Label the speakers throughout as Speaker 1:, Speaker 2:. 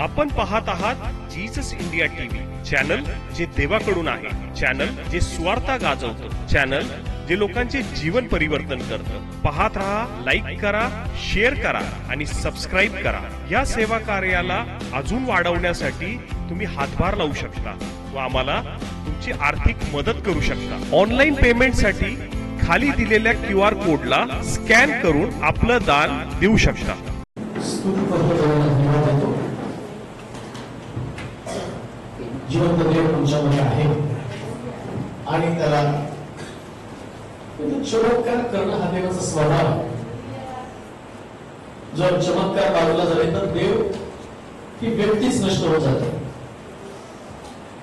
Speaker 1: आपण पाहत आहात जीसस इंडिया टीव्ही, चॅनल जे देवाकडून आहे, चॅनल जे स्वार्थ गाजवतं, चॅनल जे लोकांचे जीवन परिवर्तन करतं. पाहत राहा, लाईक करा, शेअर करा आणि सबस्क्राईब करा. या सेवा कार्याला अजून वाढवण्यासाठी तुम्ही हातभार लावू शकता व आम्हाला तुमची आर्थिक मदत करू शकता. ऑनलाईन पेमेंटसाठी खाली दिलेल्या QR कोडला स्कॅन करून आपलं दान देऊ शकता.
Speaker 2: जिवंत देव तुमच्यामध्ये आहे आणि त्याला चमत्कार करणं हा देवाचा स्वभाव आहे. जर चमत्कार बाजूला झाले तर देव ही व्यक्तीच नष्ट होत जाते.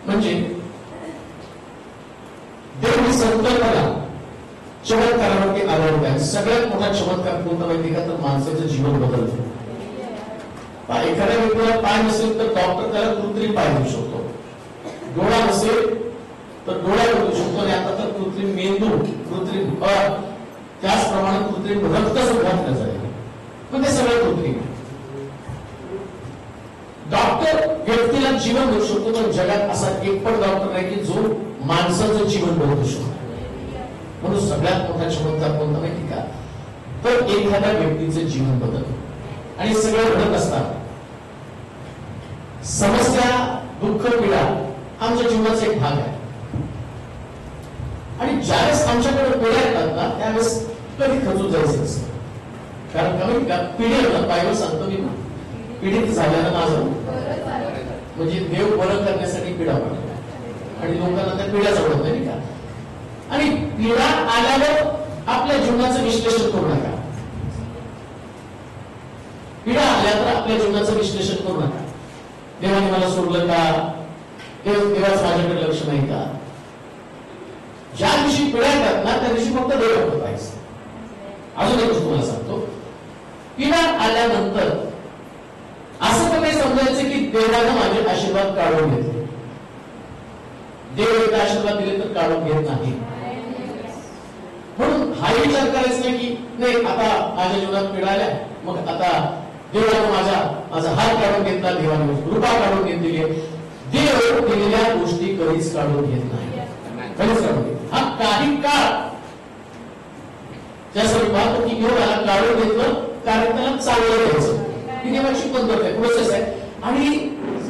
Speaker 2: म्हणजे देव ही संकल्पना चमत्कारावरती आधारित आहे. सगळ्यात मोठा चमत्कार कोणता माहिती का, तर माणसाचं जीवन बदलतं. एखाद्या व्यक्तीला पाय नसेल तर डॉक्टर त्याला कृत्रिम पाय देऊ शकतो. डोळा नसेल तर डोळा करू शकतो. आणि आता तर कृत्रिम मेंदू, कृत्रिम त्याचप्रमाणे कृत्रिम रक्त सुद्धा दिलं जाईल. पण ते सगळं कृत्रिम. डॉक्टर व्यक्तीला जीवन देऊ शकतो, पण जगात असा एक पण डॉक्टर नाही की जो माणसाचं जीवन बदलू शकतो. म्हणून सगळ्यात मोठा चमत्कार कोणता माहिती का, तर एखाद्या व्यक्तीचं जीवन बदलतं. आणि सगळं घडत असतात. समस्या, दुःख, पीडा आमच्या जीवनाचा एक भाग आहे. आणि ज्यावेळेस आमच्याकडे पिढ्या येतात ना, त्यावेळेस कधी खचून जायचं असतं. कारण कमी पिढीला बायबल सांगतो मी, पीडित झाल्यानं माझं म्हणजे देव बरं करण्यासाठी पिढा पडला आणि लोकांना त्या पिढ्या जवळ नाही का. आणि पिढा आल्यावर आपल्या जीवनाचं विश्लेषण करू नका. पिढा आल्या तर आपल्या जीवनाचं विश्लेषण करू नका. देवाने मला सोडलं का, देवाचं माझ्याकडे लक्ष नाही का. ज्या दिवशी पिढ्या येतात ना, त्या दिवशी फक्त देव पाहिजे. अजून एक गोष्ट तुम्हाला सांगतो, पिढा आल्यानंतर असं पण नाही समजायचं की देवानं माझे आशीर्वाद काढून घेतले. देव एकदा आशीर्वाद दिले तर काढून घेत नाही. म्हणून हा विचार करायचा नाही की नाही आता माझ्या जीवनात पिढा आल्या, मग आता देवानं माझा हात काढून घेतला, देवाने कृपा काढून घेतलेली आहे. देव केलेल्या गोष्टी कधीच काढून घेत नाही, कधीच काढून घेत. हा काही काळ त्यासाठी पाहतो की देवाला काढून घेतलं कारण त्याला चांगलं द्यायचं. ही देवाची पद्धत आहे, प्रोसेस आहे. आणि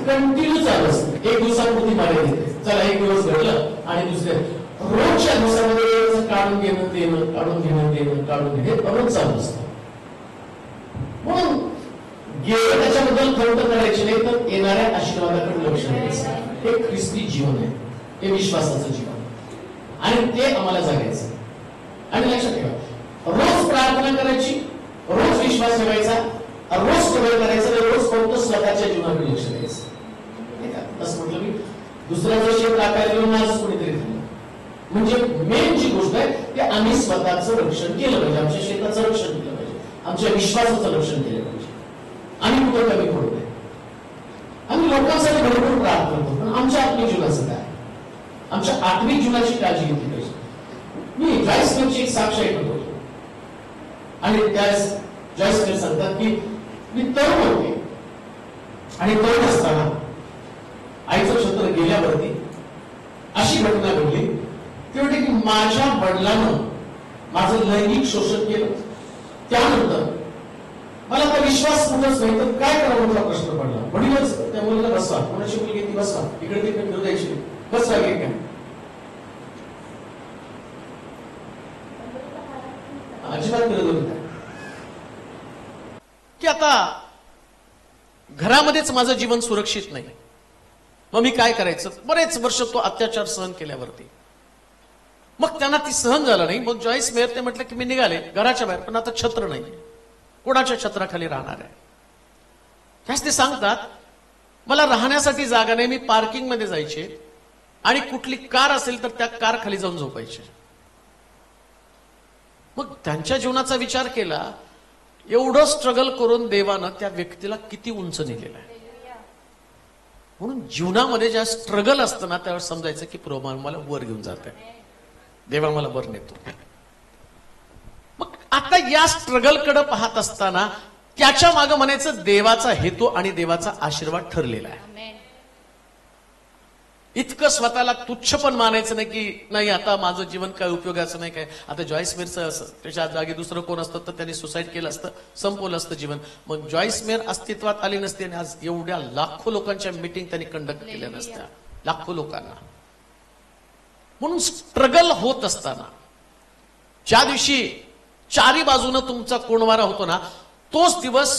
Speaker 2: कंटिन्यू चालू असतं. एक दिवसापुरती मारे देते, चला एक दिवस घडलं आणि दुसऱ्या रोजच्या दिवसामध्ये काढून घेणं देणं, काढून घेणं देणं, काढून घेणं रोज चालू असतं. म्हणून गेलं त्याच्याबद्दल खंत करायची नाही, तर येणाऱ्या आशीर्वादाकडे लक्ष द्यायचं. हे ख्रिस्ती जीवन आहे, हे विश्वासाचं जीवन आणि ते आम्हाला जगायचं. आणि लक्षात ठेवा, रोज प्रार्थना करायची, रोज विश्वास ठेवायचा, रोज कबूल करायचं, रोज फक्त स्वतःच्या जीवनाकडे लक्ष द्यायचं. असं म्हटलं मी, दुसऱ्याचं शेत टाकायला माझंच कोणीतरी झालं. म्हणजे मेन जी गोष्ट आहे ते आम्ही स्वतःचं रक्षण केलं पाहिजे, आमच्या शेताचं रक्षण केलं पाहिजे, आमच्या विश्वासाचं रक्षण केलं पाहिजे. आम्ही कुठं कमी पडतोय. आम्ही लोकांसाठी भरपूर प्रार्थना करतो, पण आमच्या आत्मिक जीवनाचं काय, आमच्या आत्मिक जीवनाची काळजी घेतली पाहिजे. मी जॉयस एक साक्ष ऐकत होतो आणि त्या जॉयस सांगतात की मी तरुण होते आणि तरुण असताना आईचं छत्र गेल्यावरती अशी घटना घडली की माझ्या वडिलांनं माझं लैंगिक शोषण केलं. त्यानंतर मला आता विश्वास कुठंच नाही, तर काय करावं मोठा प्रश्न पडला. वडीलच त्या मुलीला बसवा, कोणाची मुलगी ती बसवा, इकडे तिकडे फिरू द्यायची, बसवा घे काय. अजिबात करत होती की आता घरामध्येच माझं जीवन सुरक्षित नाही, मग मी काय करायचं. बरेच वर्ष तो अत्याचार सहन केल्यावरती मग त्यांना ती सहन झालं नाही. मग जॉयस मेयर ते म्हटलं की मी निघाले घराच्या बाहेर, पण आता छत्र नाही, कोणाच्या छत्राखाली राहणार आहे. त्यास ते सांगतात मला राहण्यासाठी जागा नाही, मी पार्किंग मध्ये जायचे आणि कुठली कार असेल तर त्या कार खाली जाऊन झोपायचे. मग त्यांच्या जीवनाचा विचार केला, एवढं स्ट्रगल करून देवानं त्या व्यक्तीला किती उंच नेलेलं आहे. म्हणून जीवनामध्ये ज्या स्ट्रगल असतं ना, त्यावेळेस समजायचं की प्रभू मला वर घेऊन जात आहे, देवा मला वर नेतो. मग आता या स्ट्रगल कडे पाहत असताना त्याच्या मागे म्हणायचं देवाचा हेतू आणि देवाचा आशीर्वाद ठरलेला आहे.
Speaker 3: आमेन.
Speaker 2: इतकं स्वतःला तुच्छ पण मानायचं नाही की नाही आता माझं जीवन काय उपयोगाचं नाही काय. आता जॉईस मेअरचं असं त्याच्या जागी दुसरं कोण असतं तर त्यांनी सुसाईड केलं असतं, संपवलं असतं जीवन. मग जॉईस मेअर अस्तित्वात आली नसते आणि आज एवढ्या लाखो लोकांच्या मीटिंग त्यांनी कंडक्ट केल्या नसत्या, लाखो लोकांना. म्हणून स्ट्रगल होत असताना ज्या दिवशी चारी बाजूनं तुमचा कोणवारा होतो ना, तोच दिवस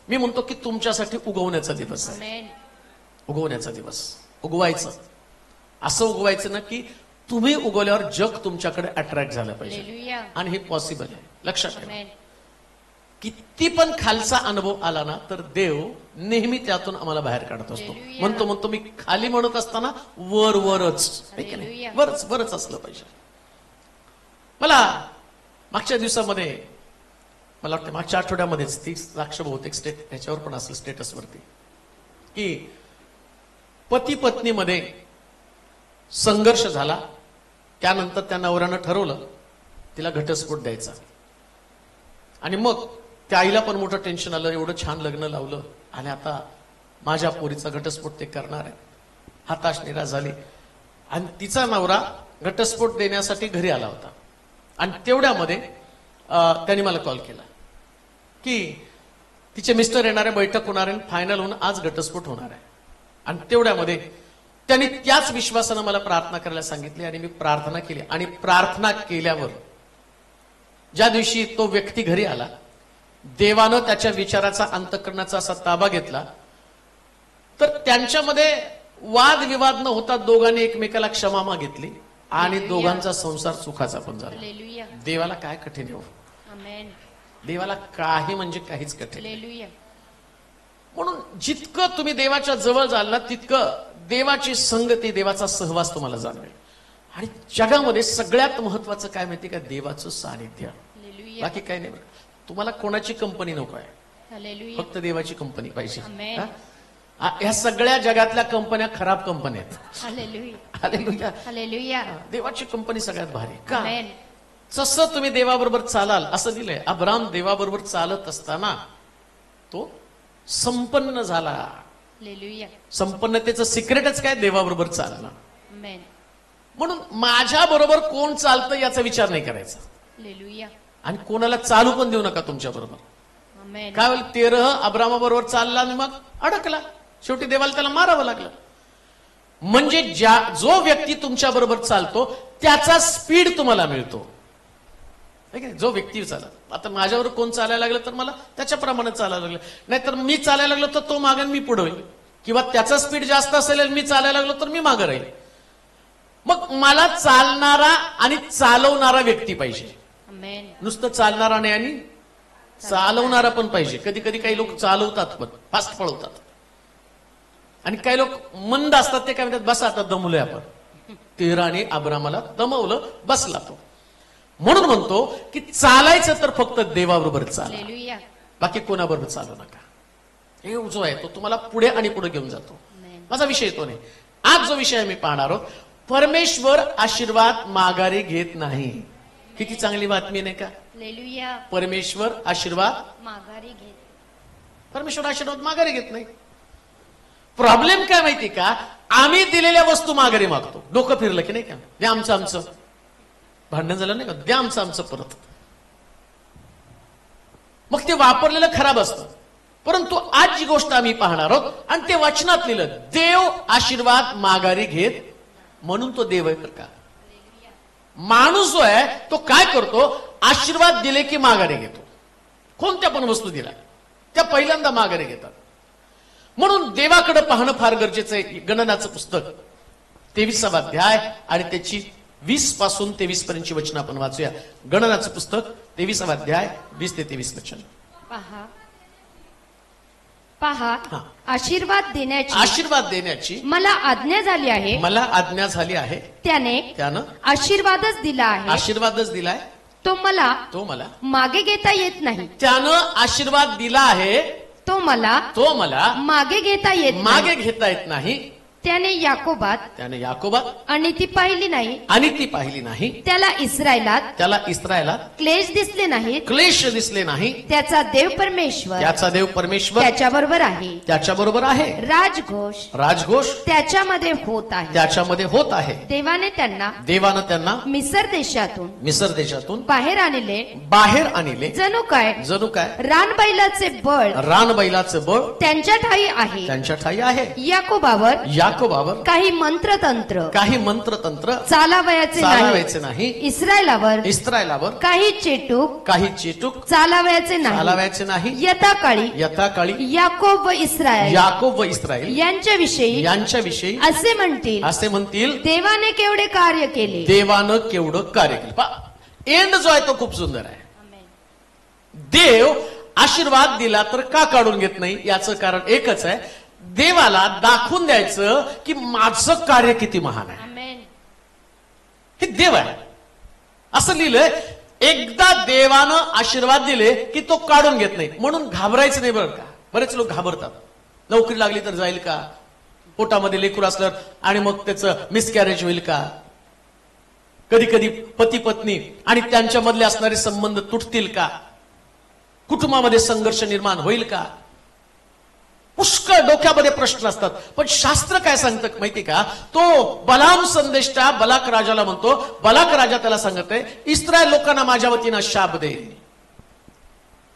Speaker 2: मी म्हणतो की तुमच्यासाठी उगवण्याचा दिवस आहे.
Speaker 3: आमेन.
Speaker 2: उगवण्याचा दिवस. उगवायचं, असं उगवायचं ना की तुम्ही उगवल्यावर जग तुमच्याकडे अट्रॅक्ट झालं पाहिजे.
Speaker 3: हालेलुया.
Speaker 2: आणि हे पॉसिबल आहे. लक्षात ठेवा,
Speaker 3: आमेन.
Speaker 2: किती पण खालचा अनुभव आला ना तर देव नेहमी त्यातून आम्हाला बाहेर काढत असतो.
Speaker 3: हालेलुया.
Speaker 2: म्हणतो मी खाली म्हणत असताना वर वरच आहे की नाही?
Speaker 3: हालेलुया.
Speaker 2: वरच वरच असलं पाहिजे. मला मागच्या दिवसामध्ये, मला वाटतं मागच्या आठवड्यामध्येच ती साक्ष बहुतेक ह्याच्यावर पण असेल स्टेटसवरती, की पती पत्नीमध्ये संघर्ष झाला. त्यानंतर त्या नवऱ्यानं ठरवलं तिला घटस्फोट द्यायचा. आणि मग त्या आईला पण मोठं टेन्शन आलं, एवढं छान लग्न लावलं आणि आता माझ्या पोरीचा घटस्फोट ते करणार आहे. हताश निराश झाली. आणि तिचा नवरा घटस्फोट देण्यासाठी घरी आला होता. आणि तेवढ्यामध्ये त्यांनी मला कॉल केला की तिचे मिस्टर येणारे, बैठक होणार आहे, फायनल होऊन आज घटस्फोट होणार आहे. आणि तेवढ्यामध्ये त्यांनी त्याच विश्वासानं मला प्रार्थना करायला सांगितली आणि मी प्रार्थना केली. आणि प्रार्थना केल्यावर ज्या दिवशी तो व्यक्ती घरी आला, देवानं त्याच्या विचाराचा, अंतःकरणाचा असा ताबा घेतला. तर त्यांच्यामध्ये वादविवाद न होता दोघांनी एकमेकाला क्षमा मागितली आणि दोघांचा संसार सुखाचा पण झाला.
Speaker 3: हालेलुया.
Speaker 2: देवाला काय कठीण आहे हो?
Speaker 3: आमेन.
Speaker 2: देवाला काही म्हणजे काहीच कठीण नाही.
Speaker 3: हालेलुया.
Speaker 2: म्हणून जितकं तुम्ही देवाच्या जवळ जाल ना तितकं देवाची संगती, देवाचा सहवास तुम्हाला जाणवेल. आणि जगामध्ये सगळ्यात महत्वाचं काय माहिती का? देवाचं सानिध्य.
Speaker 3: हालेलुया.
Speaker 2: बाकी काही नाही. तुम्हाला कोणाची कंपनी नको आहे,
Speaker 3: हालेलुया.
Speaker 2: फक्त देवाची कंपनी पाहिजे.
Speaker 3: आमेन.
Speaker 2: हा? ह्या सगळ्या जगातल्या कंपन्या खराब कंपन्या आहेत.
Speaker 3: हालेलुया.
Speaker 2: हालेलुया.
Speaker 3: हालेलुया.
Speaker 2: देवाची कंपनी सगळ्यात भारी. का?
Speaker 3: आमेन.
Speaker 2: जसं तुम्ही देवाबरोबर चालाल असं दिलंय. अब्राम देवाबरोबर चालत असताना तो संपन्न झाला.
Speaker 3: हालेलुया.
Speaker 2: संपन्नतेचं सिक्रेटच काय? देवाबरोबर चालणं.
Speaker 3: आमेन.
Speaker 2: म्हणून माझ्या बरोबर कोण चालतं याचा विचार नाही करायचा.
Speaker 3: हालेलुया.
Speaker 2: आणि कोणाला चालू पण देऊ नका तुमच्या बरोबर.
Speaker 3: आमेन.
Speaker 2: काय होईल? तेरह अब्रामाबरोबर चालला आणि मग अडकला. शेवटी देवाला त्याला मारावं लागलं. म्हणजे जो व्यक्ती तुमच्या बरोबर चालतो त्याचा स्पीड तुम्हाला मिळतो. जो व्यक्ती चालत, आता माझ्यावर कोण चालायला लागलं तर मला त्याच्याप्रमाणे चालायला लागलं. नाहीतर मी चालायला लागलो तर तो मागेन, मी पुढे होईल. किंवा त्याचा स्पीड जास्त असेल आणि मी चालायला लागलो तर मी मागे राहील. मग मला चालणारा आणि चालवणारा व्यक्ती पाहिजे.
Speaker 3: आमेन.
Speaker 2: नुसतं चालणारा नाही आणि चालवणारा पण पाहिजे. कधी कधी काही लोक चालवतात पण फास्ट पळवतात. आणि काही लोक मंद असतात. ते काय म्हणतात, बस आता दमलोय आपण. तेराने अब्रामाला दमवलं, बसला तो. म्हणून म्हणतो की चालायचं तर फक्त देवाबरोबर चाला,
Speaker 3: हालेलुया.
Speaker 2: बाकी कोणाबरोबर चालू नका. हे जो आहे तो तुम्हाला पुढे आणि पुढे घेऊन जातो.
Speaker 3: आमेन.
Speaker 2: माझा विषय तो नाही. आज जो विषय मी पाहणार आहोत, परमेश्वर आशीर्वाद माघारी घेत नाही. किती चांगली बातमी नाही का?
Speaker 3: हालेलुया.
Speaker 2: परमेश्वर आशीर्वाद,
Speaker 3: माघारी घेत.
Speaker 2: परमेश्वर आशीर्वाद माघारी घेत नाही. प्रॉब्लेम काय माहिती का? आम्ही दिलेल्या वस्तू माघारी मागतो. डोकं फिरलं की नाही का, द्या आमचं आमचं. भांडण झालं नाही का, द्या आमचं आमचं परत. मग ते वापरलेलं खराब असतं. परंतु आज जी गोष्ट आम्ही पाहणार आहोत आणि ते वचनात लिहिलं, देव आशीर्वाद माघारी घेत, म्हणून तो देव आहे बरं का. माणूस जो आहे तो काय करतो? आशीर्वाद दिले की माघारी घेतो. कोणत्या पण वस्तू दिला त्या पहिल्यांदा माघारी घेतात. म्हणून देवाकडे पाहणं फार गरजेचं आहे. गणनाचं पुस्तक 23वा अध्याय आणि त्याची 20 पासून 23 पर्यंतची वचन आपण वाचूया. गणनाचं पुस्तक 23वा अध्याय 20 ते 23 वचन.
Speaker 3: पहा पहा
Speaker 2: हा.
Speaker 3: आशीर्वाद देण्याची
Speaker 2: आशीर्वाद देण्याची
Speaker 3: मला आज्ञा झाली आहे.
Speaker 2: मला आज्ञा झाली आहे.
Speaker 3: त्यानं
Speaker 2: आशीर्वादच
Speaker 3: आशीर्वादच दिला आहे.
Speaker 2: दिलाय.
Speaker 3: तो
Speaker 2: तो मला
Speaker 3: मागे घेता येत नाही.
Speaker 2: त्यानं आशीर्वाद दिला आहे.
Speaker 3: तो मला
Speaker 2: तो मला
Speaker 3: मागे घेता येत
Speaker 2: मागे
Speaker 3: नाही.
Speaker 2: घेता येत नाही.
Speaker 3: त्याने याकोबात आणि ती पाहिली नाही त्याला इस्रायलात क्लेश दिसले नाही त्याचा देव परमेश्वर त्याच्याबरोबर आहे राजघोष त्याच्यामध्ये होत आहे देवाने त्यांना मिसर देशातून बाहेर आणले जणू काय रानबैलाचे बळ त्यांच्या ठाई आहे याकोबावर काही मंत्रतंत्र चालावयाचे नाही इस्रायलावर काही चेटूक चालावयाचे नाही यथाकाळी याकोब व इस्रायल यांच्याविषयी असे म्हणतील देवाने केवढे कार्य केले
Speaker 4: एंड जो आहे तो खूप सुंदर आहे. देव आशीर्वाद दिला तर का काढून घेत नाही याचं कारण एकच आहे, देवाला दाखवून द्यायचं की माझं कार्य किती महान आहे. हे देव आहे असं लिहिलंय. एकदा देवानं आशीर्वाद दिले की तो काढून घेत नाही, म्हणून घाबरायचं नाही बरं का. बरेच लोक घाबरतात, नोकरी लागली तर जाईल का, पोटामध्ये लेकरू असलं आणि मग त्याचं मिसकॅरेज होईल का, कधी कधी पती पत्नी आणि त्यांच्यामधले असणारे संबंध तुटतील का, कुटुंबामध्ये संघर्ष निर्माण होईल का, पुष्कळ डोक्यामध्ये प्रश्न असतात. पण शास्त्र काय सांगतं माहिती का, तो बलाम संदेष्टा बलाक राजाला म्हणतो, बलाक राजा त्याला सांगत आहे इस्रायल लोकांना माझ्या वतीनं शाप दे.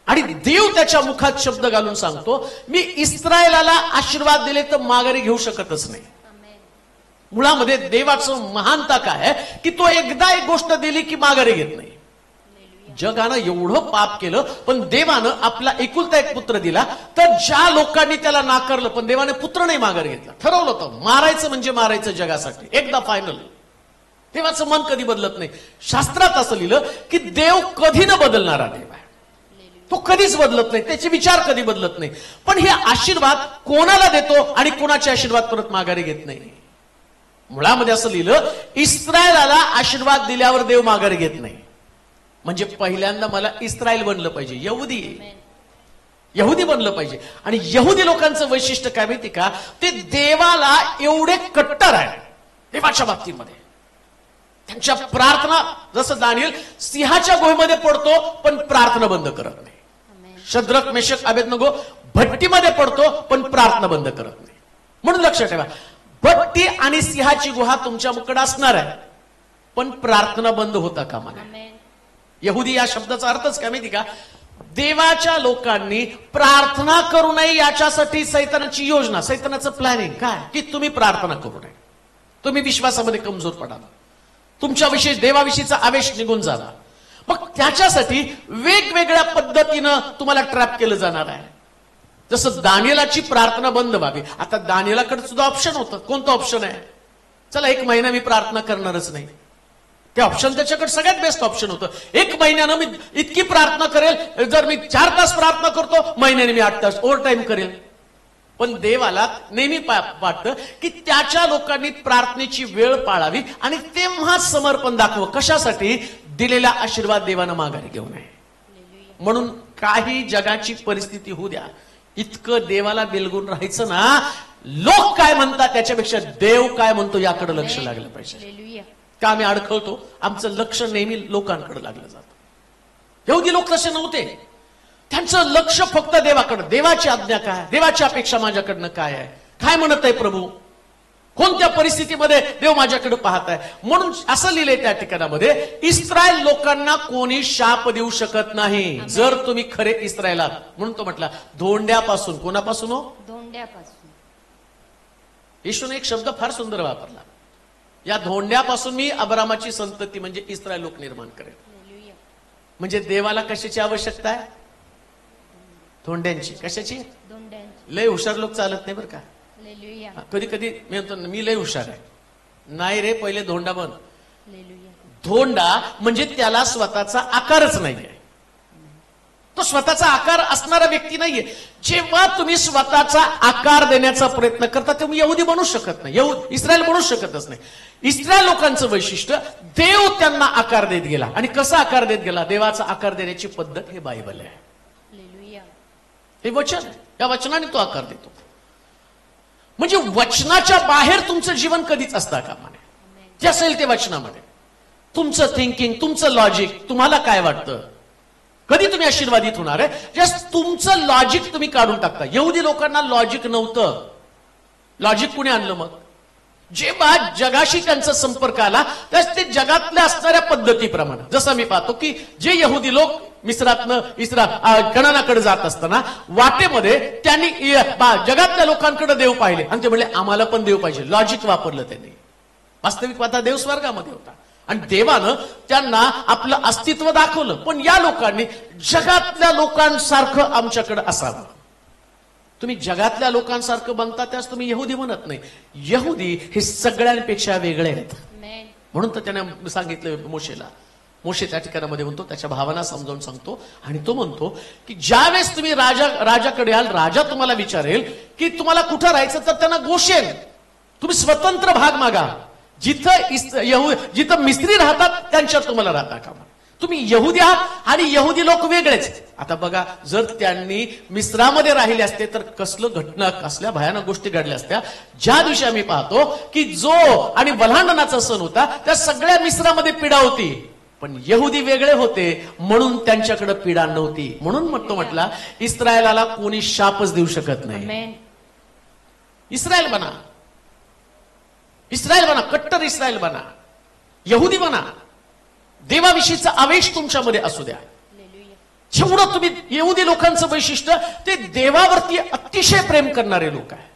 Speaker 4: आणि देव त्याच्या मुखात शब्द घालून सांगतो मी इस्रायलाला आशीर्वाद दिले तर माघारी घेऊ शकतच नाही. मुळामध्ये देवाचं महानता काय आहे की तो एकदा एक गोष्ट दिली की माघारी घेत नाही. जगानं एवढं पाप केलं पण देवानं आपला एकुलता एक पुत्र दिला, तर ज्या लोकांनी त्याला नाकारलं पण देवाने पुत्र नाही माघार घेतला. ठरवलं होतं मारायचं म्हणजे मारायचं जगासाठी, एकदा फायनल. देवाचं मन कधी बदलत नाही. शास्त्रात असं लिहिलं की देव कधी न बदलणारा देव आहे, तो कधीच बदलत नाही, त्याचे विचार कधी बदलत नाही. पण हे आशीर्वाद कोणाला देतो आणि कोणाचे आशीर्वाद परत माघारी घेत नाही. मुळामध्ये असं लिहिलं इस्रायलाला आशीर्वाद दिल्यावर देव माघारी घेत नाही. म्हणजे पहिल्यांदा मला इस्रायल बनलं पाहिजे, यहुदी बनलं पाहिजे. आणि यहुदी लोकांचं वैशिष्ट्य काय माहिती का, ते देवाला एवढे कट्टर आहे देवाच्या बाबतीमध्ये. त्यांच्या प्रार्थना, जसं दानिएल सिंहाच्या गुहेमध्ये पडतो पण प्रार्थना बंद करत नाही. शद्रक मेशक अबेदनगो भट्टीमध्ये पडतो पण प्रार्थना बंद करत नाही. म्हणून लक्षात ठेवा, भट्टी आणि सिंहाची गुहा तुमच्याकडे असणार आहे पण प्रार्थना बंद होता कामा नये. यहुदी या शब्दाचा अर्थच काय माहिती का, देवाच्या लोकांनी प्रार्थना करू नये याच्यासाठी सैतानाची योजना, सैतानाचं प्लॅनिंग काय की तुम्ही प्रार्थना करू नये, तुम्ही विश्वासामध्ये कमजोर पडाला, तुमच्याविषयी देवाविषयीचा आवेश निघून झाला. मग त्याच्यासाठी वेगवेगळ्या पद्धतीनं तुम्हाला ट्रॅप केलं जाणार आहे. जसं दानिएलाची प्रार्थना बंद व्हावी. आता दानिएलाकडे सुद्धा ऑप्शन होतं. कोणतं ऑप्शन आहे, चला 1 महिना मी प्रार्थना करणारच नाही. ते ऑप्शन त्याच्याकडे सगळ्यात बेस्ट ऑप्शन होतं. 1 महिन्यानं मी इतकी प्रार्थना करेल, जर मी 4 तास प्रार्थना करतो, महिन्याने मी 8 तास ओव्हर टाइम करेल. पण देवाला नेहमी वाटतं की त्याच्या लोकांनी प्रार्थनेची वेळ पाळावी आणि तेव्हा समर्पण दाखवं. कशासाठी, दिलेला आशीर्वाद देवानं माघारी घेऊ नये. म्हणून काही जगाची परिस्थिती होऊ द्या, इतकं देवाला बिलगून राहायचं ना, लोक काय म्हणतात त्याच्यापेक्षा देव काय म्हणतो याकडे लक्ष लागलं पाहिजे. का आम्ही अडखळतो, आमचं लक्ष नेहमी लोकांकडे लागलं जातं. यहुदी लोक तसे नव्हते, त्यांचं लक्ष फक्त देवाकडे. देवाची आज्ञा काय, देवाची अपेक्षा माझ्याकडनं काय आहे, काय म्हणत आहे प्रभू, कोणत्या परिस्थितीमध्ये देव माझ्याकडे पाहत आहे. म्हणून असं लिहिलंय त्या ठिकाणामध्ये, इस्रायल लोकांना कोणी शाप देऊ शकत नाही जर तुम्ही खरे इस्रायल आहात. म्हणून तो म्हटला धोंड्यापासून. कोणापासून हो,
Speaker 3: धोंड्यापासून.
Speaker 4: येशूने एक शब्द फार सुंदर वापरला, या धोंड्यापासून मी अब्रामाची संतती म्हणजे इस्रायल लोक निर्माण करेल. म्हणजे देवाला कशाची आवश्यकता आहे, धोंड्यांची. कशाची, लय हुशार लोक चालत नाही बरं का. कधी कधी मी म्हणतो मी लय हुशार आहे, नाही रे, पहिले धोंडा बन. धोंडा म्हणजे त्याला स्वतःचा आकारच नाहीये, तो स्वतःचा आकार असणारा व्यक्ती नाहीये. जेव्हा तुम्ही स्वतःचा आकार देण्याचा प्रयत्न करता तुम्ही यहुदी बनू शकत नाही, इस्रायल बनू शकतच नाही. इस्रायल लोकांचं वैशिष्ट्य, देव त्यांना आकार देत गेला. आणि कसा आकार देत गेला, देवाचा आकार देण्याची पद्धत हे बायबल आहे, हे वचन आहे. या वचनाने तो आकार देतो. म्हणजे वचनाच्या बाहेर तुमचं जीवन कधीच असता कामा नये. जे असेल ते वचनामध्ये. तुमचं थिंकिंग, तुमचं लॉजिक, तुम्हाला काय वाटतं, कधी तुम्ही आशीर्वादित होणार आहे. जस्ट तुमचं लॉजिक तुम्ही काढून टाकता. यहुदी लोकांना लॉजिक नव्हतं. लॉजिक कुणी आणलं मग? जेव्हा जगाशी त्यांचा संपर्क आला त्यास ते जगातल्या असणाऱ्या पद्धतीप्रमाणे, जसं मी पाहतो की जे यहुदी लोक मिस्रातनं कणानाकडे जात असताना वाटेमध्ये त्यांनी जगातल्या लोकांकडे देव पाहिले आणि ते म्हणले आम्हाला पण देव पाहिजे. लॉजिक वापरलं त्यांनी. वास्तविक पाहता देव स्वर्गामध्ये होता आणि देवानं त्यांना आपलं अस्तित्व दाखवलं. पण या लोकांनी जगातल्या लोकांसारखं आमच्याकडे असावं. तुम्ही जगातल्या लोकांसारखं बनता त्यास तुम्ही यहुदी म्हणत नाही. यहुदी हे सगळ्यांपेक्षा वेगळे आहेत. म्हणून तर त्याने सांगितलं मोशेला. मोशे त्या ठिकाणामध्ये म्हणतो, त्याच्या भावना समजावून सांगतो आणि तो म्हणतो की ज्यावेळेस तुम्ही राजाकडे याल, राजा तुम्हाला विचारेल की तुम्हाला कुठं राहायचं, तर त्यांना गोशेन, तुम्ही स्वतंत्र भाग मागा. जिथं मिस्त्री राहतात त्यांच्यात तुम्हाला राहता कामा. तुम्ही यहुदी आहात आणि यहुदी लोक वेगळेच. आता बघा, जर त्यांनी मिस्रामध्ये राहिले असते तर कसल्या भयानक गोष्टी घडल्या असत्या. ज्या दिवशी आम्ही पाहतो की जो आणि वल्हांडणाचा सण होता त्या सगळ्या मिस्रामध्ये पीडा होती, पण यहुदी वेगळे होते म्हणून त्यांच्याकडे पीडा नव्हती. म्हणून म्हटला इस्रायलाला कोणी शापच देऊ शकत नाही. इस्रायल बना, इस्रायल बना, कट्टर इस्रायल बना, यहुदी बना. देवाविषयीचा आवेश तुमच्यामध्ये असू द्या. जेवढं तुम्ही, यहुदी लोकांचं वैशिष्ट्य ते देवावरती अतिशय प्रेम करणारे लोक आहे.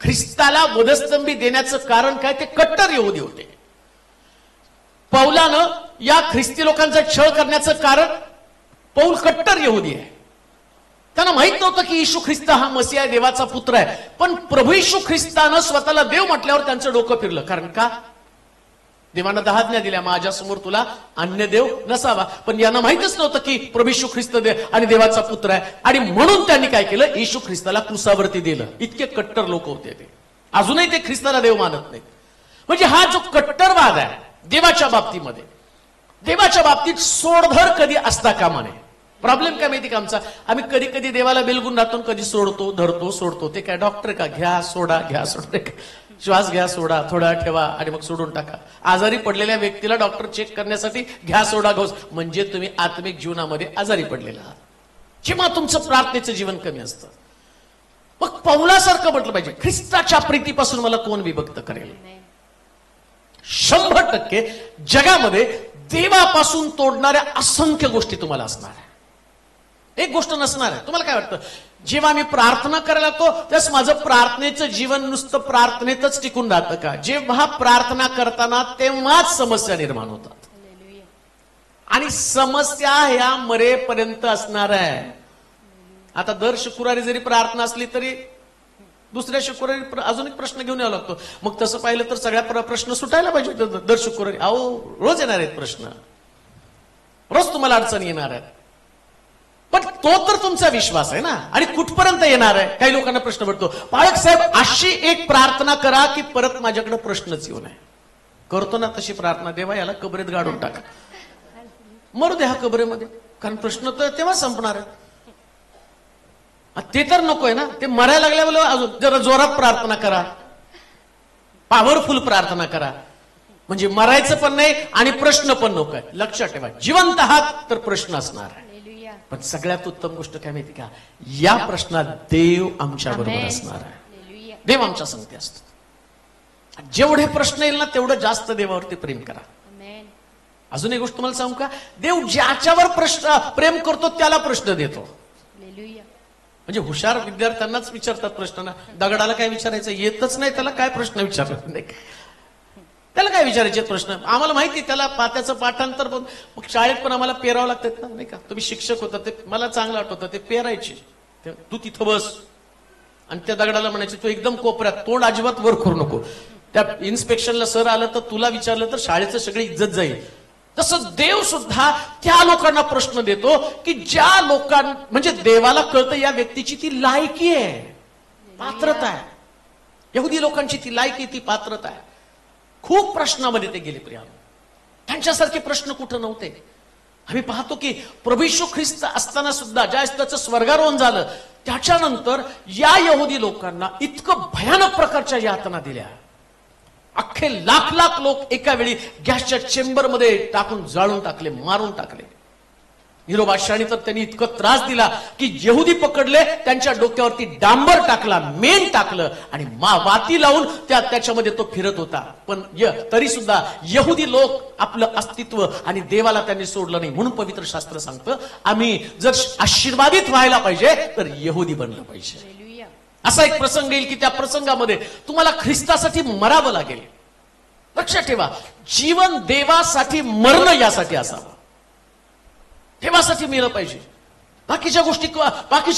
Speaker 4: ख्रिस्ताला वधस्तंभी देण्याचं कारण काय? ते कट्टर यहुदी होते. पौलानं या ख्रिस्ती लोकांचा छळ करण्याचं कारण, पौल कट्टर यहुदी आहे. त्यांना माहित नव्हतं की येशू ख्रिस्त हा मसीहा आहे, देवाचा पुत्र आहे. पण प्रभू येशू ख्रिस्तानं स्वतःला देव म्हटल्यावर त्यांचं डोकं फिरलं. कारण का? देवानं 10 आज्ञा दिल्या, माझ्यासमोर तुला अन्य देव नसावा. पण यांना माहितच नव्हतं की प्रभू येशू ख्रिस्त आणि देवाचा पुत्र आहे. आणि म्हणून त्यांनी काय केलं? येशू ख्रिस्ताला क्रुसावरती दिलं. इतके कट्टर लोक होते ते. अजूनही ते ख्रिस्ताला देव मानत नाहीत. म्हणजे हा जो कट्टरवाद आहे देवाच्या बाबतीमध्ये, देवाच्या बाबतीत सोडधर कधी असता कामा नये. प्रॉब्लेम काय माहिती का आमचा? आम्ही कधी कधी देवाला बेलगून राहतो, कधी सोडतो, धरतो, सोडतो. ते काय डॉक्टर का? घ्या सोडा, घ्या सोडा. श्वास घ्या सोडा, थोडा ठेवा आणि मग सोडून टाका. आजारी पडलेल्या व्यक्तीला डॉक्टर चेक करण्यासाठी घ्या सोडा घोस, म्हणजे तुम्ही आत्मिक जीवनामध्ये आजारी पडलेला आहात. जेव्हा तुमचं प्रार्थनेचं जीवन कमी असतं. मग पौलासारखं म्हटलं पाहिजे, ख्रिस्ताच्या प्रीतीपासून मला कोण विभक्त करेल? 100% जगामध्ये देवापासून तोडणाऱ्या असंख्य गोष्टी तुम्हाला असणार आहे. एक गोष्ट नसणार आहे. तुम्हाला काय वाटतं? जेव्हा मी प्रार्थना करायला लागतो त्यास माझं प्रार्थनेचं जीवन नुसतं प्रार्थनेतच टिकून राहतं का? जेव्हा प्रार्थना करताना तेव्हाच समस्या निर्माण होतात. आणि समस्या ह्या मरेपर्यंत असणार आहे. आता दर शुक्रवारी जरी प्रार्थना असली तरी दुसऱ्या शुक्रवारी अजून एक प्रश्न घेऊन यावा लागतो. मग तसं पाहिलं तर सगळ्या प्रश्न सुटायला पाहिजे दर शुक्रवारी. अहो, रोज येणार आहेत प्रश्न, रोज तुम्हाला अडचणी येणार आहेत. पण तो तर तुमचा विश्वास आहे ना. आणि कुठपर्यंत येणार आहे? काही लोकांना प्रश्न पडतो, पाळक साहेब अशी एक प्रार्थना करा की परत माझ्याकडे प्रश्नच येऊ नये. करतो ना तशी प्रार्थना, देवा याला कबरेत गाडून टाका, मरू दे हा कबरेमध्ये, कारण प्रश्न तर तेव्हा संपणार आहे. ते तर नकोय ना. ते मरायला लागल्यावर अजून जरा जोरात प्रार्थना करा, पॉवरफुल प्रार्थना करा, म्हणजे मरायचं पण नाही आणि प्रश्न पण नकोय. लक्षात ठेवा, जिवंत आहात तर प्रश्न असणार आहे. पण सगळ्यात उत्तम गोष्ट काय माहिती का? या प्रश्नात देव आमच्या बरोबर असणार आहे. देव आमच्या संगती असतो. जेवढे प्रश्न येईल ना तेवढं जास्त देवावरती प्रेम करा. अजून एक गोष्ट तुम्हाला सांगू का? देव ज्याच्यावर प्रेम करतो त्याला प्रश्न देतो. म्हणजे हुशार विद्यार्थ्यांनाच विचारतात प्रश्न ना. दगडाला काय विचारायचं येतच नाही, त्याला काय प्रश्न विचारतात नाही, त्याला काय विचारायचे प्रश्न? आम्हाला माहिती त्याला पात्याचं पाठांतर पण. मग शाळेत पण आम्हाला पेरावं लागतात ना, नाही का? तुम्ही शिक्षक होता ते मला चांगलं आठवतं. ते पेरायचे, तू तिथं बस आणि त्या दगडाला म्हणायचे तू एकदम कोपऱ्यात, तोंड अजिबात वर करू नको. त्या इन्स्पेक्शनला सर आलं तर तुला विचारलं तर शाळेचं सगळी इज्जत जाईल. तसं देव सुद्धा त्या लोकांना प्रश्न देतो की ज्या लोकांना, म्हणजे देवाला कळतं या व्यक्तीची ती लायकी आहे, पात्रता आहे. यहुदी लोकांची ती लायकी, ती पात्रता आहे. खूप प्रश्नामध्ये ते गेले प्रिया. त्यांच्यासारखे प्रश्न कुठं नव्हते. आम्ही पाहतो की प्रभू येशू ख्रिस्त असताना सुद्धा ज्या त्याचं स्वर्गारोहण झालं त्याच्यानंतर या यहुदी लोकांना इतकं भयानक प्रकारच्या यातना दिल्या. अख्खे लाख लाख लोक एका वेळी गॅसच्या चेंबरमध्ये टाकून जाळून टाकले, मारून टाकले. हिरो बादशाहाने तर त्यांनी इतकं त्रास दिला की यहुदी पकडले, त्यांच्या डोक्यावरती डांबर टाकला, मेण टाकलं आणि वाती लावून त्याच्यामध्ये तो फिरत होता. पण तरी सुद्धा यहुदी लोक आपलं अस्तित्व आणि देवाला त्यांनी सोडलं नाही. म्हणून पवित्र शास्त्र सांगतं, आम्ही जर आशीर्वादित व्हायला पाहिजे तर यहुदी बनलं पाहिजे. असा एक प्रसंग येईल की त्या प्रसंगामध्ये तुम्हाला ख्रिस्तासाठी मरावं लागेल. लक्षात ठेवा, जीवन देवासाठी मरणं यासाठी असावं, देवासाठी मिळलं पाहिजे. बाकीच्या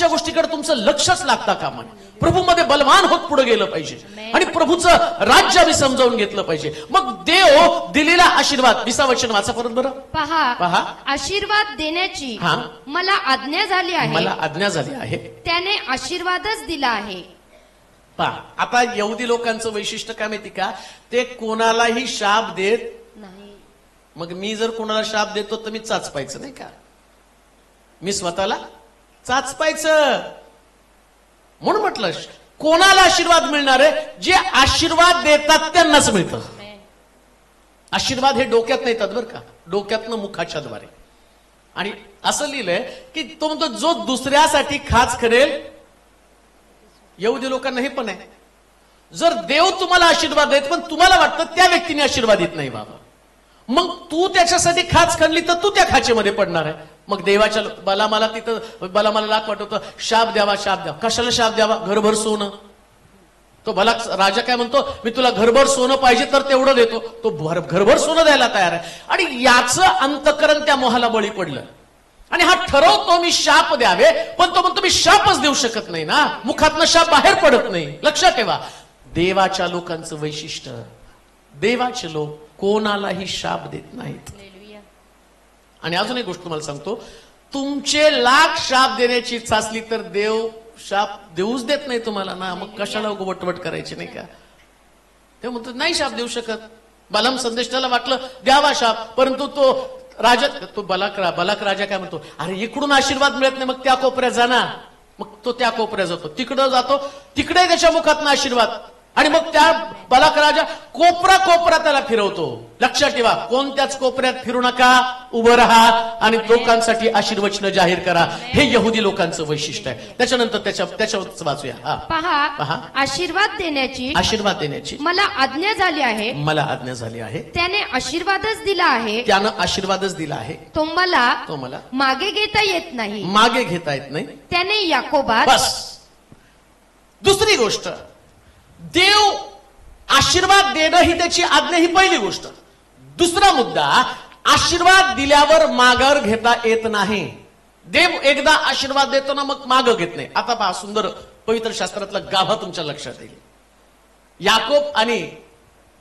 Speaker 4: गोष्टीकडे तुमचं लक्षच लागता कामा नये. प्रभूमध्ये बलवान होत पुढे गेलं पाहिजे आणि प्रभूचं राज्य आम्ही समजावून घेतलं पाहिजे. मग देव दिलेला आशीर्वाद, 20 वचन वाचा परत बरं.
Speaker 3: पहा, आशीर्वाद देण्याची मला आज्ञा झाली आहे.
Speaker 4: मला आज्ञा झाली आहे,
Speaker 3: त्याने आशीर्वादच दिला आहे.
Speaker 4: पहा, आता यहुदी लोकांचं वैशिष्ट्य काय माहिती का, ते कोणालाही शाप देत
Speaker 3: नाही.
Speaker 4: मग मी जर कोणाला शाप देतो तर मी चाचपायचं नाही का, मी स्वतःला चाचपायचं. म्हणून म्हटलं, कोणाला आशीर्वाद मिळणार आहे, जे आशीर्वाद देतात त्यांनाच मिळतं. आशीर्वाद हे डोक्यात नाही येतात बरं का, डोक्यातनं मुखाच्या द्वारे. आणि असं लिहिलंय की तो म्हणतो, जो दुसऱ्यासाठी खाच करेल, यहुदी लोकांना हे पण आहे, जर देव तुम्हाला आशीर्वाद देत पण तुम्हाला वाटतं त्या व्यक्तीने आशीर्वादित नाही बाबा, मग तू त्याच्यासाठी खाच खणली तर तू त्या खाचेमध्ये पडणार आहे. मग देवाच्या मला लाख वाटवतं, शाप द्यावा, शाप द्यावा. कशाला शाप द्यावा? घरभर सोनं. तो भला राजा काय म्हणतो, मी तुला घरभर सोनं पाहिजे तर तेवढं देतो. तो घरभर सोनं द्यायला तयार आहे. आणि याचं अंतकरण त्या मोहाला बळी पडलं. आणि हा ठरवतो मी शाप द्यावे, पण तो म्हणतो मी शापच देऊ शकत नाही ना, मुखातनं शाप बाहेर पडत नाही. लक्षात ठेवा, देवाच्या लोकांचं वैशिष्ट्य, देवाचे लोक कोणालाही शाप देत नाहीत. आणि अजून एक गोष्ट तुम्हाला सांगतो, तुमचे लाख शाप देण्याची इच्छा असली तर देव शाप देऊच देत नाही तुम्हाला ना, मग कशाला वटवट करायची नाही का. ते म्हणतो नाही शाप देऊ शकत. बलाम संदेशाला वाटलं द्यावा शाप, परंतु तो राजा, तो बलाक राजा काय म्हणतो, अरे इकडून आशीर्वाद मिळत नाही, मग त्या कोपऱ्यात जा ना. मग तो त्या कोपऱ्यात जातो, तिकडं जातो, तिकडे त्याच्या मुखातनं आशीर्वाद. आणि मग त्या बलाक राजा कोपरा त्याला फिरवतो. लक्षात ठेवा, कोणत्याच कोपऱ्यात फिरू नका, उभं राहा आणि लोकांसाठी आशीर्वचन जाहीर करा. हे यहुदी लोकांचं वैशिष्ट्य आहे. त्याच्यानंतर त्याच्यावर वाचूया.
Speaker 3: पहा, आशीर्वाद देण्याची मला आज्ञा झाली आहे.
Speaker 4: मला आज्ञा झाली आहे,
Speaker 3: त्याने आशीर्वादच दिला आहे.
Speaker 4: त्यानं आशीर्वादच दिला आहे.
Speaker 3: तो मला मागे घेता येत नाही.
Speaker 4: मागे घेता येत नाही.
Speaker 3: त्याने याकोबात.
Speaker 4: बस, दुसरी गोष्ट, देव आशीर्वाद देणं ही त्याची आज्ञा, ही पहिली गोष्ट. दुसरा मुद्दा, आशीर्वाद दिल्यावर माघार घेता येत नाही. देव एकदा आशीर्वाद देतो ना, मग मागं घेत नाही. आता पहा, सुंदर पवित्र शास्त्रातला गाभा तुमच्या लक्षात येईल. याकोब आणि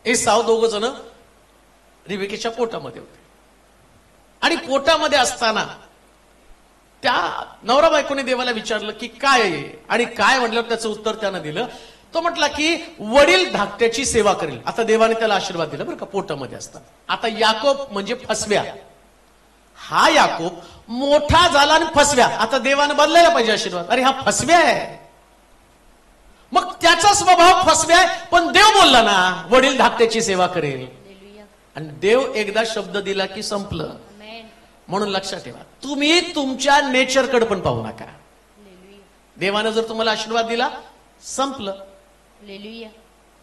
Speaker 4: एसाव दोघ जण रिबेकेच्या पोटामध्ये होते. आणि पोटामध्ये असताना त्या नवरा बायकोने देवाला विचारलं की काय आहे, आणि काय म्हटलं त्याचं उत्तर त्यानं दिलं. तो म्हटला की वडील धाकट्याची सेवा करेल. आता देवाने त्याला आशीर्वाद दिला बरं का, पोटामध्ये असतात. आता याकोब म्हणजे फसव्या, हा याकोब मोठा झाला आणि फसव्या. आता देवाने बदलायला पाहिजे आशीर्वाद, अरे हा फसव्या आहे. मग त्याचा स्वभाव फसव्या आहे, पण देव बोलला ना वडील धाकट्याची सेवा करेल. आणि देव एकदा शब्द दिला की संपलं. म्हणून लक्षात ठेवा, तुम्ही तुमच्या नेचरकडे पण पाहू नका. देवानं जर तुम्हाला आशीर्वाद दिला, संपलं.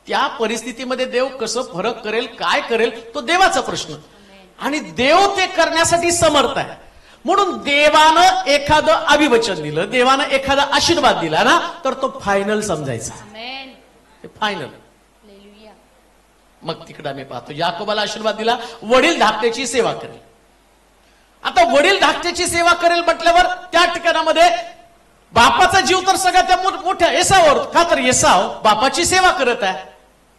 Speaker 4: त्या परिस्थितीमध्ये देव कसं फरक करेल, काय करेल, तो देवाचा प्रश्न. आणि देव ते करण्यासाठी समर्थ आहे. म्हणून देवानं एखादं अभिवचन दिलं, देवानं एखादा आशीर्वाद दिला ना, तर तो फायनल समजायचा. फायनल. मग तिकडे आम्ही पाहतो, याकोबाला आशीर्वाद दिला, वडील धाकट्याची सेवा करेल. आता वडील धाकट्याची सेवा करेल म्हटल्यावर त्या ठिकाणामध्ये बापाचा जीव तर सगळ्यात मोठ्या एसावर, का तर एसाव बापाची सेवा करत आहे.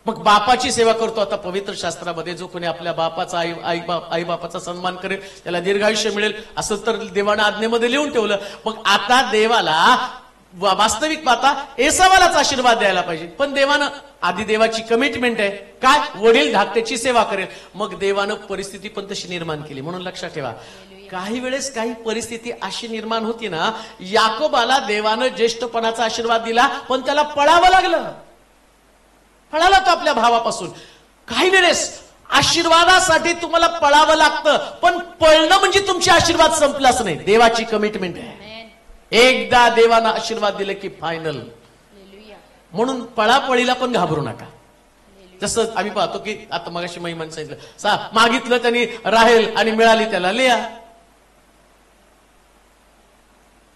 Speaker 4: मग बापाची सेवा करतो. आता पवित्र शास्त्रामध्ये जो कोणी आपल्या बापाचा आई बापाचा सन्मान करेल त्याला दीर्घायुष्य मिळेल असं तर देवानं आज्ञेमध्ये लिहून ठेवलं. मग आता देवाला वास्तविक पाहता एसावालाच आशीर्वाद द्यायला पाहिजे, पण देवानं आधी देवाची कमिटमेंट आहे काय, वडील धाकट्याची सेवा करेल. मग देवानं परिस्थिती पण तशी निर्माण केली. म्हणून लक्षात ठेवा, काही वेळेस काही परिस्थिती अशी निर्माण होती ना, याकोबाला देवानं ज्येष्ठपणाचा आशीर्वाद दिला, पण त्याला पळावं लागलं. पळाला तो आपल्या भावापासून. काही वेळेस आशीर्वादासाठी तुम्हाला पळावं लागतं, पण पळणं म्हणजे तुमचे आशीर्वाद संपलाच नाही. देवाची कमिटमेंट आहे. एकदा देवानं आशीर्वाद दिले की फायनल. म्हणून पळापळीला पण घाबरू नका. जसं आम्ही पाहतो की आता मगाशी महिमान सांगितलं, मागितलं त्यांनी राहेल आणि मिळाली त्याला लेया.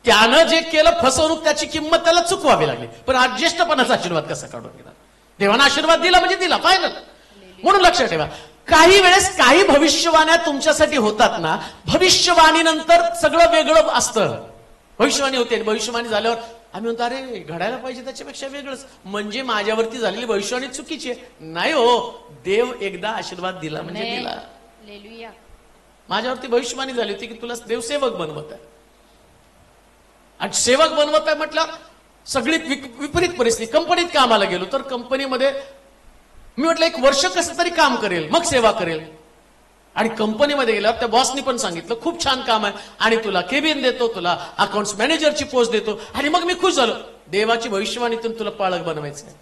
Speaker 4: त्यानं जे केलं फसवणूक, त्याची किंमत त्याला चुकवावी लागली. पण आज ज्येष्ठपणाचा आशीर्वाद कसा काढून गेला? देवानं आशीर्वाद दिला म्हणजे दिला, फायनल. म्हणून लक्षात ठेवा, काही वेळेस काही भविष्यवाण्या तुमच्यासाठी होतात ना, भविष्यवाणीनंतर सगळं वेगळं असतं. भविष्यवाणी होते आणि भविष्यवाणी झाल्यावर आम्ही म्हणतो अरे घडायला पाहिजे त्याच्यापेक्षा वेगळंच, म्हणजे माझ्यावरती झालेली भविष्यवाणी चुकीची आहे. नाही हो, देव एकदा आशीर्वाद दिला म्हणजे दिला. माझ्यावरती भविष्यवाणी झाली होती की तुला देव सेवक बनवत आहे, आणि सेवक बनवत आहे म्हटलं सगळी विपरीत परिस्थिती. कंपनीत कामाला गेलो तर कंपनीमध्ये मी म्हटलं 1 वर्ष कसं तरी काम करेल, मग सेवा करेल. आणि कंपनीमध्ये गेल्यावर त्या बॉसनी पण सांगितलं खूप छान काम आहे आणि तुला केबिन देतो, तुला अकाउंट्स मॅनेजरची पोस्ट देतो. आणि मग मी खुश झालो, देवाची भविष्यवाणीतून तुला पाळक बनवायचं आहे.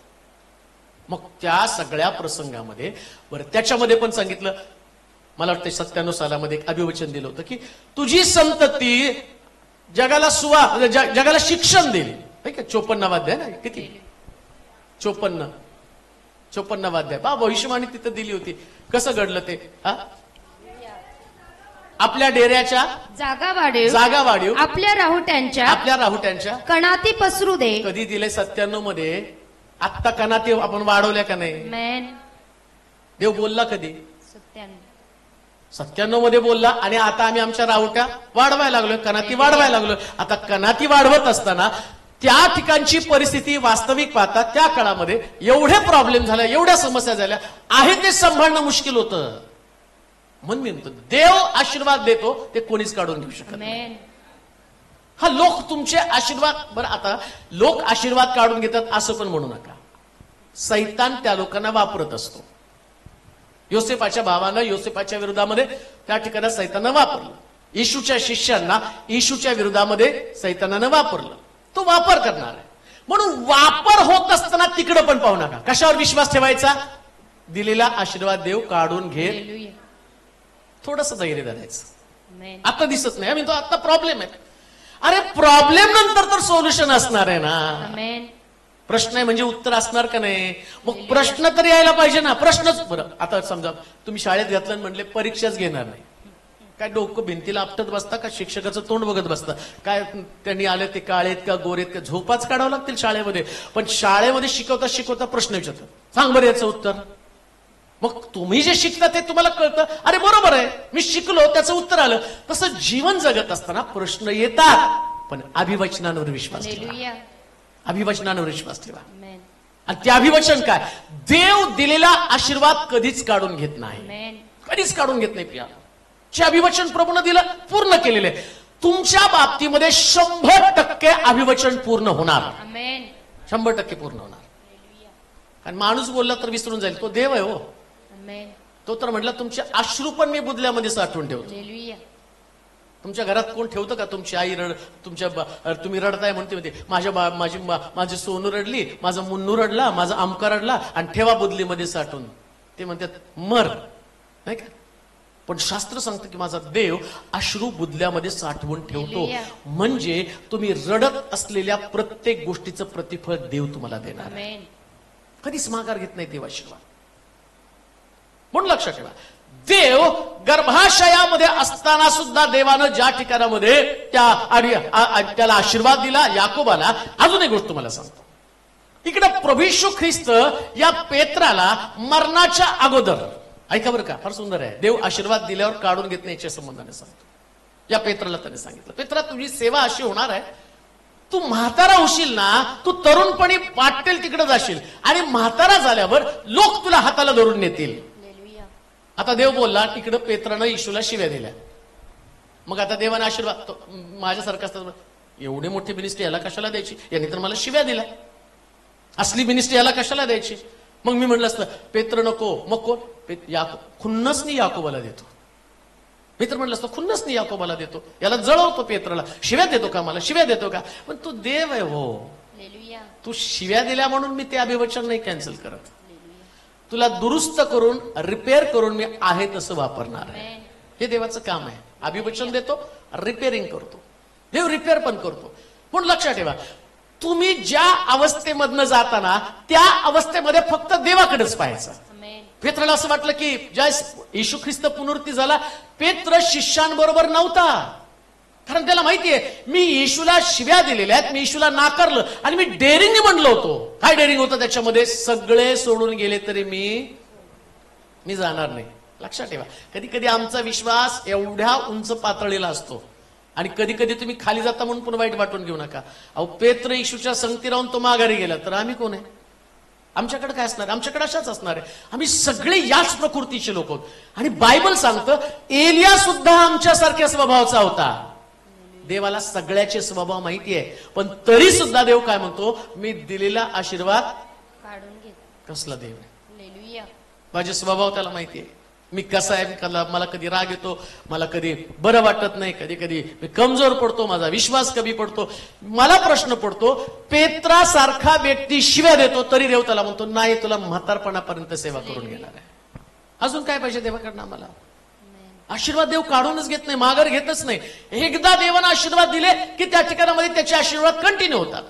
Speaker 4: मग त्या सगळ्या प्रसंगामध्ये बरं त्याच्यामध्ये पण सांगितलं, मला वाटतं 97 सालामध्ये एक अभिवचन दिलं होतं की तुझी संतती जगाला जगाला शिक्षण देईल. 54 वाद्य ना, किती 54 वाद्य बा भविष्यवाणी तिथं दिली होती. कसं घडलं ते? आपल्या डेऱ्याच्या जागा वाढीव
Speaker 3: आपल्या राहुट्यांच्या कणाती पसरू दे.
Speaker 4: कधी दिले? 97 मध्ये. आत्ता कणाती आपण वाढवल्या का नाही? देव बोलला कधी? 97 मध्ये बोलला. आणि आता आम्ही आमच्या राहुट्या वाढवायला लागलोय, कणाती वाढवायला लागलोय. आता कणाती वाढवत असताना त्या ठिकाणची परिस्थिती वास्तविक पाहता त्या काळामध्ये एवढे प्रॉब्लेम झाले, एवढ्या समस्या झाल्या, आहे ते सांभाळणं मुश्किल होतं. म्हणून मी म्हणतो देव आशीर्वाद देतो ते कोणीच काढून घेऊ शकत नाही. हा लोक तुमचे आशीर्वाद, बरं आता लोक आशीर्वाद काढून घेतात असं पण म्हणू नका. सैतान त्या लोकांना वापरत असतो. योसेफाच्या भावानं योसेफाच्या विरोधामध्ये त्या ठिकाणी सैतानानं वापरलं. येशूच्या शिष्यांना येशूच्या विरोधामध्ये सैतानानं वापरलं. तो वापर करणार आहे. म्हणून वापर होत असताना तिकडं पण पाहू नका. कशावर विश्वास ठेवायचा? दिलेला आशीर्वाद देव काढून घेत. थोडस धैर्य धरायचं. आता दिसत नाही, आम्ही तो आता प्रॉब्लेम आहे. अरे प्रॉब्लेम नंतर तर सोल्युशन असणार आहे ना. प्रश्न आहे म्हणजे उत्तर असणार का नाही? मग प्रश्न तर यायला पाहिजे ना. प्रश्नच. बरं आता समजा तुम्ही शाळेत घातलं म्हणले परीक्षाच घेणार नाही, काय डोकं भिंतीला आपटत बसता का शिक्षकाचं तोंड बघत बसता? काय त्यांनी आले ते काळेत का गोरेत का? झोपाच काढावं लागतील शाळेमध्ये. पण शाळेमध्ये शिकवता प्रश्न विचारतात, सांग बरं याचं उत्तर. मग तुम्ही जे शिकता ते तुम्हाला कळतं, अरे बरोबर आहे मी शिकलो त्याचं उत्तर आलं. तसं जीवन जगत असताना प्रश्न येतात, पण अभिवचनांवर विश्वास ठेवा. अभिवचनांवर विश्वास ठेवा. आणि ते अभिवचन काय? देव दिलेला आशीर्वाद कधीच काढून घेत नाही, कधीच काढून घेत नाही. प्रिया, जे अभिवचन प्रभूने दिलं पूर्ण केलेले. तुमच्या बाबतीमध्ये 100% अभिवचन पूर्ण होणार. 100% पूर्ण होणार. कारण माणूस बोलला तर विसरून जाईल, तो देव आहे हो. तो तर म्हटलं तुमचे अश्रू पण मी बुदल्यामध्ये साठवून ठेवतो. तुमच्या घरात कोण ठेवतं का? तुमची आई तुम्ही रडताय म्हणते माझी सोनू रडली, माझा मुन्नू रडला, माझा आमका रडला, आणि ठेवा बुदलीमध्ये साठवून. ते म्हणतात मर, नाही का? पण शास्त्र सांगतं की माझा देव अश्रू बुदल्यामध्ये साठवून ठेवतो. म्हणजे तुम्ही रडत असलेल्या प्रत्येक गोष्टीचं प्रतिफळ देव तुम्हाला देणार. कधीच माघार घेत नाही देव आशीर्वाद. म्हणून लक्षात ठेवा, देव गर्भाशयामध्ये असताना सुद्धा देवानं ज्या ठिकाणामध्ये त्याला आशीर्वाद दिला याकोबाला. अजून एक गोष्ट तुम्हाला सांगतो. इकडे प्रभू येशू ख्रिस्त या पेत्राला मरणाच्या अगोदर, ऐका बरं का, फार सुंदर आहे. देव आशीर्वाद दिल्यावर काढून घेत नाही याच्या संबंधाने सांगतो. या पेत्राला त्याने सांगितलं, पेत्रा तुझी सेवा अशी होणार आहे, तू म्हातारा होशील ना, तू तरुणपणी वाटेल तिकडे जाशील, आणि म्हातारा झाल्यावर लोक तुला हाताला धरून नेतील. आता देव बोलला, तिकडं पेत्रानं येशूला शिव्या दिल्या. मग आता देवाने आशीर्वाद, माझ्यासारखं असतात, एवढी मोठी मिनिस्ट्री याला कशाला द्यायची? यांनी तर मला शिव्या दिल्या, असली मिनिस्ट्री याला कशाला द्यायची? मग मी म्हटलं असतं पेत्र नको, मग कोण? खुन्नसनी याकोबाला देतो. मी तर म्हटलं असतं खुन्नस नाही याकोबाला देतो, याला जळवतो पेत्राला, शिव्या देतो का मला, शिव्या देतो का? पण तू देव आहे हो, तू शिव्या दिल्या म्हणून मी ते अभिवचन नाही कॅन्सल करत. तुला दुरुस्त करून रिपेअर करून मी आहे तसं वापरणार आहे. हे देवाचं काम आहे. अभिवचन देतो, रिपेअरिंग करतो, देव रिपेअर पण करतो. पण लक्षात ठेवा, तुम्ही ज्या अवस्थेमधनं जाताना त्या अवस्थेमध्ये फक्त देवाकडेच पाहायचं. पेत्राला असं वाटलं की ज्या येशू ख्रिस्त पुनरुत्थान झाला, पेत्र शिष्यांबरोबर नव्हता, कारण त्याला माहितीये मी येशूला शिव्या दिलेल्या आहेत, मी येशूला नाकारलं आणि मी डेअरिंग म्हणलो होतो. काय डेअरिंग होतं त्याच्यामध्ये? सगळे सोडून गेले तरी मी जाणार नाही. लक्षात ठेवा, कधी कधी आमचा विश्वास एवढ्या उंच पातळीला असतो आणि कधी कधी तुम्ही खाली जाता म्हणून पण वाईट वाटून घेऊ नका. अहो, पेत्र येशूच्या संगती राहून तो माघारी गेला, तर आम्ही कोण आहे? आमच्याकडे काय असणार? आमच्याकडे अशाच असणार आहे. आम्ही सगळे याच प्रकृतीचे लोक आहोत. आणि बायबल सांगतं एलिया सुद्धा आमच्यासारख्या स्वभावाचा होता. देवाला सगळ्याचे स्वभाव माहिती आहे, पण तरी सुद्धा देव काय म्हणतो? मी दिलेला आशीर्वाद
Speaker 3: काढून घे.
Speaker 4: कसला देव आहे?
Speaker 3: हालेलुया.
Speaker 4: माझे स्वभाव त्याला माहिती आहे. मी कसा आहे, मला कधी राग येतो, मला कधी बरं वाटत नाही, कधी कधी मी कमजोर पडतो, माझा विश्वास कमी पडतो. मला प्रश्न पडतो, पेत्रासारखा व्यक्ती शिव्या देतो तरी देव त्याला म्हणतो नाही, तुला म्हातारपणापर्यंत सेवा करून घेणार आहे. अजून काय पाहिजे देवाकडनं आम्हाला? आशीर्वाद देव काढूनच घेत नाही, माघार घेतच नाही. एकदा देवानं आशीर्वाद दिले की त्या ठिकाणामध्ये त्याचे आशीर्वाद कंटिन्यू होतात.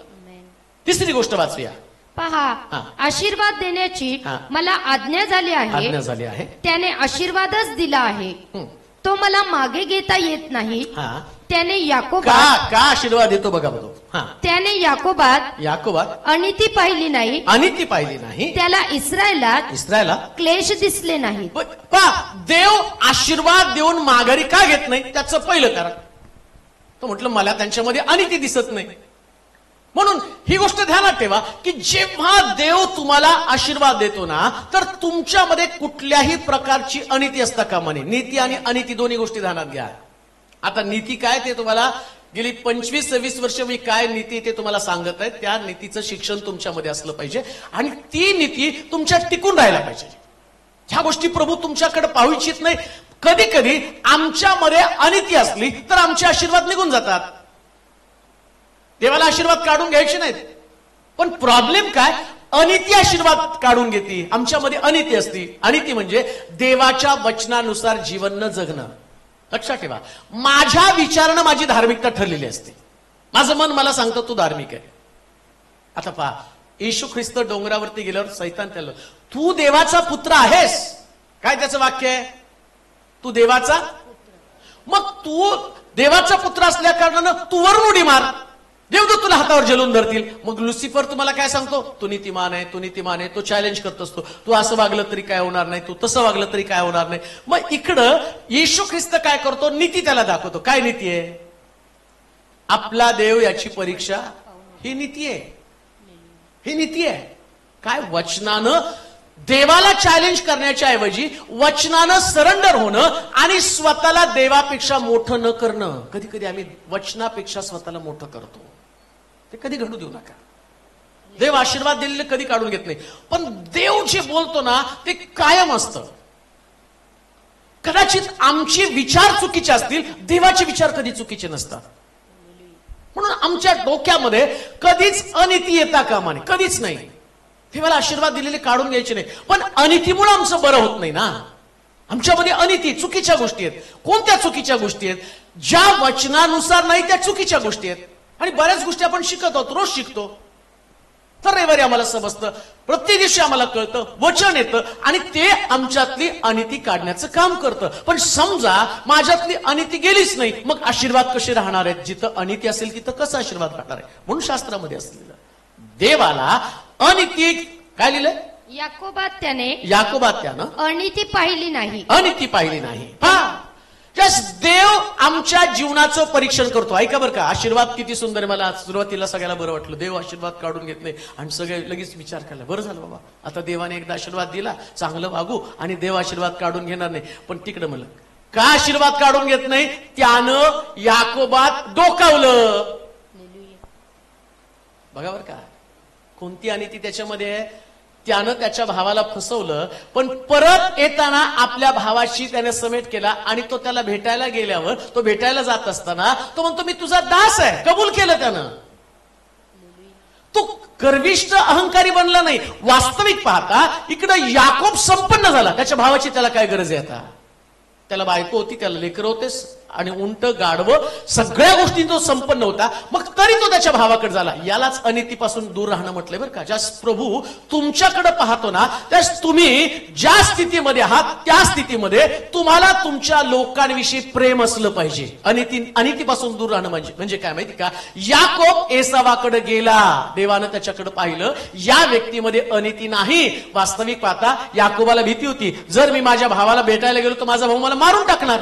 Speaker 4: तिसरी गोष्ट वाचूया.
Speaker 3: पहा, आशीर्वाद देण्याची मला आज्ञा झाली आहे. त्याने आशीर्वादच दिला आहे. तो मला मागे घेता येत नाही. त्याने याकोबात
Speaker 4: का आशीर्वाद देतो बघा बघ.
Speaker 3: त्याने याकोबात अनिती पाहिली नाही. त्याला इस्रायलात क्लेश दिसले नाही.
Speaker 4: देव आशीर्वाद देऊन माघारी का घेत नाही? त्याचं पहिलं कारण तो म्हटलं मला त्यांच्यामध्ये अनिती दिसत नाही. म्हणून ही गोष्ट ध्यानात ठेवा की जेव्हा देव तुम्हाला आशीर्वाद देतो ना, तर तुमच्यामध्ये कुठल्याही प्रकारची अनिती असता कामा नये. नीती आणि अनिती दोन्ही गोष्टी ध्यानात घ्या. आता नीती काय ते तुम्हाला गेली 25-26 वर्ष मी काय नीती ते तुम्हाला सांगत आहे. त्या नीतीचं शिक्षण तुमच्यामध्ये असलं पाहिजे आणि ती नीती तुमच्यात टिकून राहायला पाहिजे. ह्या गोष्टी प्रभू तुमच्याकडे पाहू इच्छित नाही. कधी कधी आमच्यामध्ये अनिती असली तर आमचे आशीर्वाद निघून जातात. देवाला आशीर्वाद काढून घ्यायचे नाहीत, पण प्रॉब्लेम काय? अनिती आशीर्वाद काढून घेते. आमच्यामध्ये अनिती असती. अनिती म्हणजे देवाच्या वचनानुसार जीवन न जगणं. लक्षात ठेवा, माझ्या विचारानं माझी धार्मिकता ठरलेली असते. माझं मन मला सांगतं तू धार्मिक आहे. आता पहा, येशू ख्रिस्त डोंगरावरती गेल्यावर सैतान त्याला तू देवाचा पुत्र आहेस. काय त्याचं वाक्य आहे? तू देवाचा. मग तू देवाचा पुत्र असल्या कारणानं तू वरून उडी मार, देवदूत तुला हातावर जलून धरतील. मग लुसिफर तुम्हाला काय सांगतो? तू नीतिमान आहे, तू नीतिमान आहे. तो चॅलेंज करत असतो, तू असं वागलं तरी काय होणार नाही, तू तसं वागलं तरी काय होणार नाही. मग इकडं येशू ख्रिस्त काय करतो? नीती त्याला दाखवतो. काय नीती आहे? आपला देव याची परीक्षा. ही नीती आहे, ही नीती आहे. काय? वचनानं देवाला चॅलेंज करण्याच्या ऐवजी वचनानं सरेंडर होणं आणि स्वतःला देवापेक्षा मोठं न करणं. कधी कधी आम्ही वचनापेक्षा स्वतःला मोठं करतो. ते कधी घडू देऊ नका. देव आशीर्वाद दिलेले कधी काढून घेत नाही, पण देव जे बोलतो ना ते कायम असतं. कदाचित आमचे विचार चुकीचे असतील, देवाचे विचार कधी चुकीचे नसतात. म्हणून आमच्या डोक्यामध्ये कधीच अनिती येता कामा नये, कधीच नाही. देवाला आशीर्वाद दिलेले काढून घ्यायचे नाही, पण अनितीमुळे आमचं बरं होत नाही ना. आमच्यामध्ये अनिती, चुकीच्या गोष्टी आहेत. कोणत्या चुकीच्या गोष्टी आहेत? ज्या वचनानुसार नाही त्या चुकीच्या गोष्टी आहेत. आणि बऱ्याच गोष्टी आपण शिकत आहोत, रोज शिकतो. तर रविवारी आम्हाला समजतं, प्रत्येक दिवशी आम्हाला कळतं, वचन येतं आणि ते आमच्यातली अनिती काढण्याचं काम करतं. पण समजा माझ्यातली अनिती गेलीच नाही, मग आशीर्वाद कसे राहणार आहेत? जिथं अनिती असेल तिथं कसं आशीर्वाद राहणार आहे? म्हणून शास्त्रामध्ये असलेलं देवाला अनिती काय लिहिलंय?
Speaker 3: याकोबात
Speaker 4: त्यानं
Speaker 3: अनिती पाहिली नाही.
Speaker 4: देव आमच्या जीवनाचं परीक्षण करतो. ऐका बरं का, आशीर्वाद किती सुंदर. मला सुरुवातीला सगळ्याला बरं वाटलं, देव आशीर्वाद काढून घेत नाही आणि सगळे लगेच विचार केला, बरं झालं बाबा, आता देवाने एकदा आशीर्वाद दिला, चांगलं वागू आणि देव आशीर्वाद काढून घेणार नाही. पण तिकडे म्हणलं का आशीर्वाद काढून घेत नाही? त्यानं याकोबात डोकावलं. बघा बरं का, कोणती अनिती त्याच्यामध्ये आहे? त्यानं त्याच्या भावाला फसवलं, पण परत येताना आपल्या भावाशी त्याने समेट केला आणि तो त्याला भेटायला गेल्यावर, तो भेटायला जात असताना तो म्हणतो मी तुझा दास आहे, कबूल केलं त्यानं. तो गर्विष्ठ अहंकारी बनला नाही. वास्तविक पाहता इकडं याकोब संपन्न झाला. त्याच्या भावाची त्याला काय गरज आहे आता? त्याला बायको होती, त्याला लेकर होतेस आणि उंट गाढवं सगळ्या गोष्टी तो संपन्न होता, मग तरी तो त्याच्या भावाकडे झाला. यालाच अनितीपासून दूर राहणं म्हटलंय बरं का. ज्या प्रभू तुमच्याकडे पाहतो ना, त्यास तुम्ही ज्या स्थितीमध्ये आहात त्या स्थितीमध्ये तुम्हाला तुमच्या लोकांविषयी प्रेम असलं पाहिजे. अनितीपासून दूर राहणं म्हणजे काय माहिती का? याकोब एसावाकडे गेला, देवानं त्याच्याकडे पाहिलं, या व्यक्तीमध्ये अनिती नाही. वास्तविक पाहता याकोबाला भीती होती, जर मी माझ्या भावाला भेटायला गेलो तर माझा भाऊ मला मारून टाकणार.